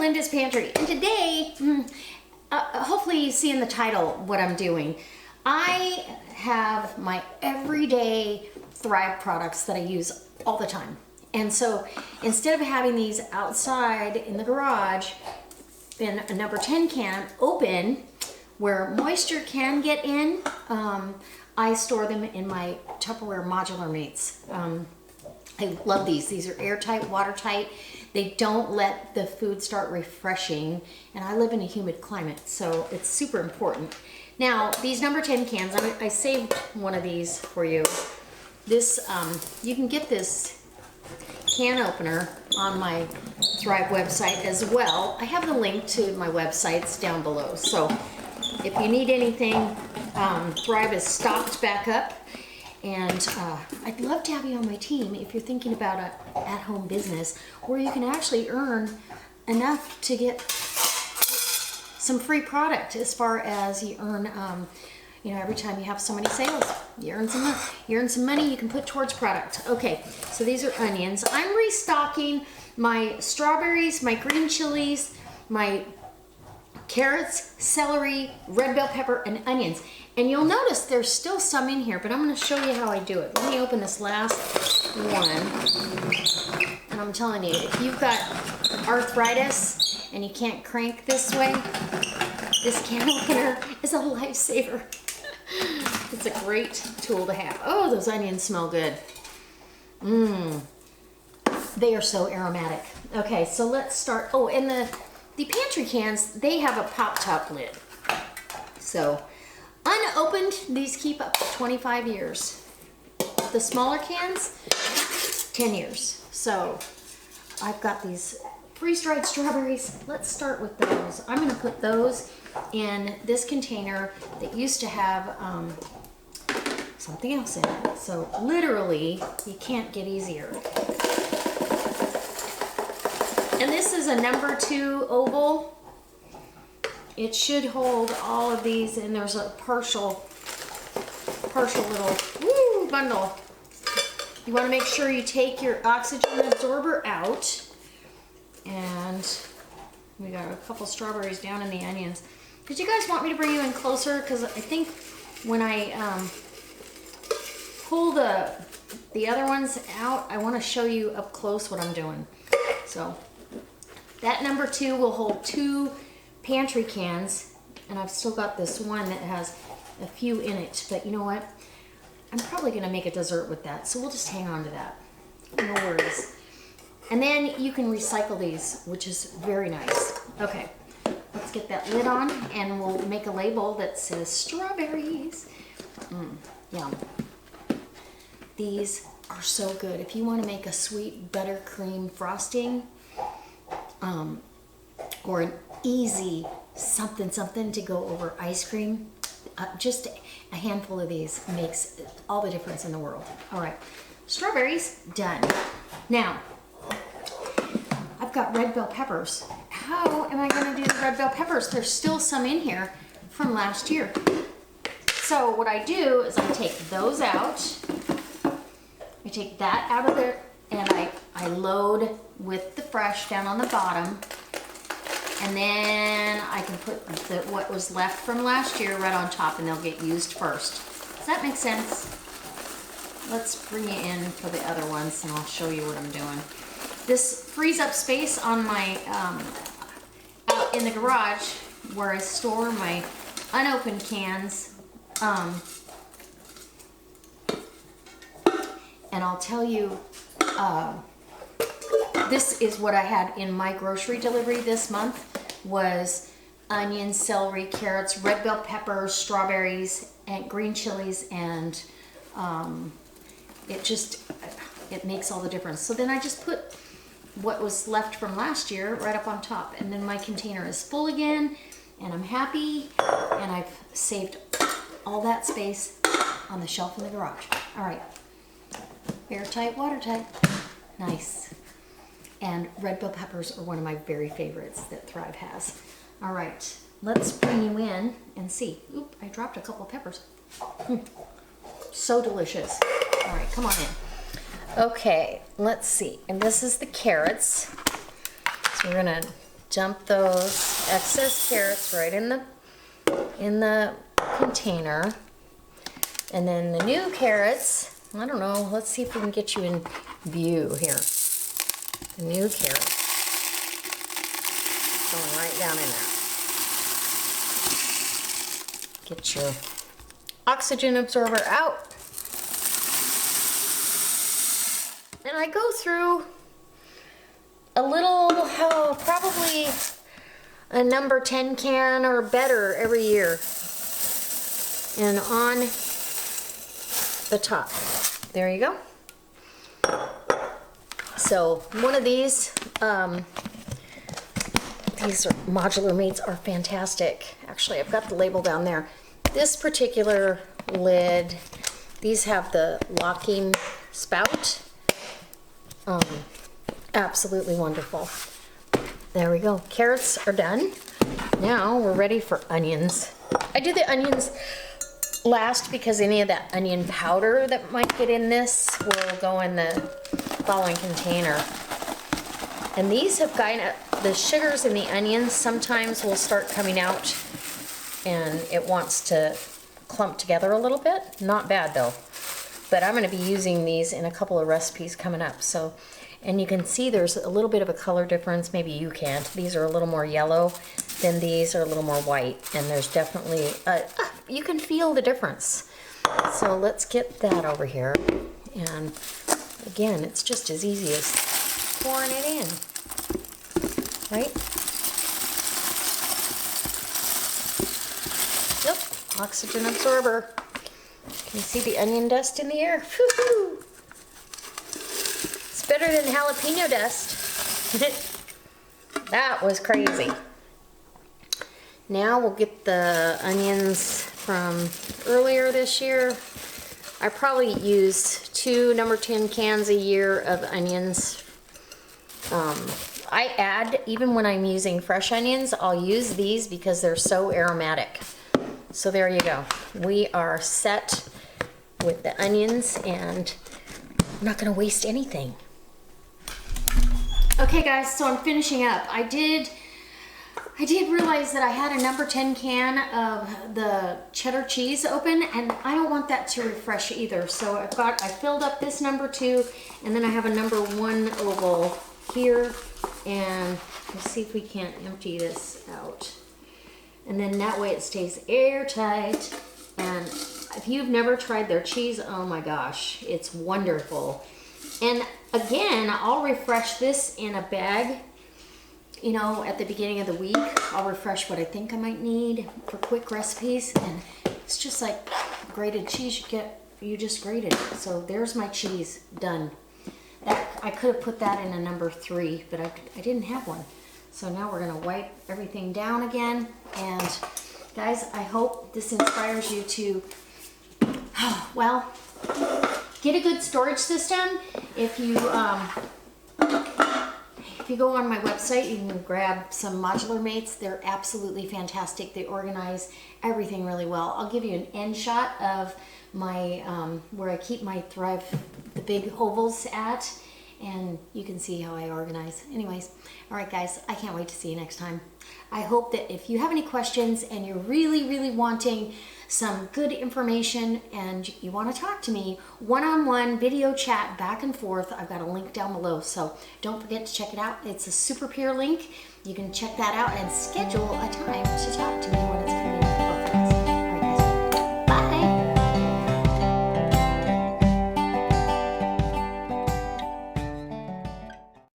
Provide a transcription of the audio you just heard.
Linda's Pantry, and today, hopefully you see in the title what I'm doing. I have my everyday Thrive products that I use all the time. And so instead of having these outside in the garage in a number 10 can open where moisture can get in, I store them in my Tupperware modular mates. I love these. These are airtight, watertight. They don't let the food start refreshing, and I live in a humid climate, so it's super important. Now, these number 10 cans, I saved one of these for you. This, you can get this can opener on my Thrive website as well. I have the link to my websites down below, so if you need anything, Thrive is stocked back up. And I'd love to have you on my team if you're thinking about an at-home business where you can actually earn enough to get some free product, as far as you earn, you know, every time you have so many sales, you earn some money you can put towards product. Okay, so these are onions. I'm restocking my strawberries, my green chilies, my carrots, celery, red bell pepper, and onions. And you'll notice there's still some in here, but I'm going to show you how I do it. Let me open this last one. And I'm telling you, if you've got arthritis and you can't crank this way, this can opener is a lifesaver. It's a great tool to have. Oh, those onions smell good. They are so aromatic. Okay, so let's start. Oh, and the pantry cans, they have a pop top lid. So unopened, these keep up to 25 years. The smaller cans, 10 years. So I've got these freeze-dried strawberries. Let's start with those. I'm gonna put those in this container that used to have something else in it. So literally, you can't get easier. And this is a number 2 oval. It should hold all of these, and there's a partial little bundle. You want to make sure you take your oxygen absorber out. And we got a couple strawberries down in the onions. Did you guys want me to bring you in closer? Because I think when I pull the other ones out, I want to show you up close what I'm doing. So that number 2 will hold 2 pantry cans, and I've still got this one that has a few in it, but you know what? I'm probably gonna make a dessert with that, so we'll just hang on to that. No worries. And then you can recycle these, which is very nice. Okay, let's get that lid on, and we'll make a label that says strawberries. Yum. These are so good. If you want to make a sweet buttercream frosting, or an easy something to go over ice cream, just a handful of these makes all the difference in the world. All right, strawberries done. Now I've got red bell peppers. How am I going to do the red bell peppers? There's still some in here from last year. So what I do is I take those out. I take that out of there, and I load with the fresh down on the bottom. And then I can put what was left from last year right on top, and they'll get used first. Does that make sense? Let's bring it in for the other ones, and I'll show you what I'm doing. This frees up space on my, out in the garage where I store my unopened cans. And I'll tell you, this is what I had in my grocery delivery this month, was onions, celery, carrots, red bell peppers, strawberries, and green chilies, and it makes all the difference. So then I just put what was left from last year right up on top, and then my container is full again, and I'm happy, and I've saved all that space on the shelf in the garage. All right, airtight, watertight, nice. And red bell peppers are one of my very favorites that Thrive has. All right, let's bring you in and see. Oop, I dropped a couple peppers. So delicious. All right, come on in. Okay, let's see. And this is the carrots. So we're gonna dump those excess carrots right in the container. And then the new carrots, I don't know, let's see if we can get you in view here. The new carrots going right down in there. Get your oxygen absorber out. And I go through a little, probably a number 10 can or better every year. And on the top, there you go. So one of these modular mates are fantastic. Actually, I've got the label down there. This particular lid, these have the locking spout. Absolutely wonderful. There we go. Carrots are done. Now we're ready for onions. I do the onions last because any of that onion powder that might get in this will go in the following container. And these have the sugars in the onions sometimes will start coming out and it wants to clump together a little bit. Not bad though. But I'm going to be using these in a couple of recipes coming up. So, and you can see there's a little bit of a color difference. Maybe you can't. These are a little more yellow than these are a little more white. And there's definitely, you can feel the difference. So let's get that over here. And again, it's just as easy as pouring it in, right? Nope, oxygen absorber. Can you see the onion dust in the air? Woo-hoo. It's better than jalapeno dust. That was crazy. Now we'll get the onions from earlier this year. I probably use 2 number 10 cans a year of onions. I add, even when I'm using fresh onions, I'll use these because they're so aromatic. So there you go. We are set with the onions and I'm not gonna waste anything. Okay guys, so I'm finishing up. I did realize that I had a number 10 can of the cheddar cheese open and I don't want that to refresh either. So I filled up this number 2 and then I have a number 1 oval here and let's see if we can't empty this out. And then that way it stays airtight. And if you've never tried their cheese, oh my gosh, it's wonderful. And again, I'll refresh this in a bag. You know, at the beginning of the week, I'll refresh what I think I might need for quick recipes. And it's just like grated cheese you just grated. So there's my cheese done. I could have put that in a number 3, but I didn't have one. So now we're gonna wipe everything down again. And guys, I hope this inspires you to, well, get a good storage system. If you go on my website, you can grab some modular mates. They're absolutely fantastic. They organize everything really well. I'll give you an end shot of my, where I keep my Thrive, the big ovals at, and you can see how I organize. Anyways, all right guys, I can't wait to see you next time. I hope that if you have any questions and you're really, really wanting some good information and you want to talk to me, one-on-one video chat back and forth, I've got a link down below. So don't forget to check it out. It's a super peer link. You can check that out and schedule a time to talk to me when it's convenient.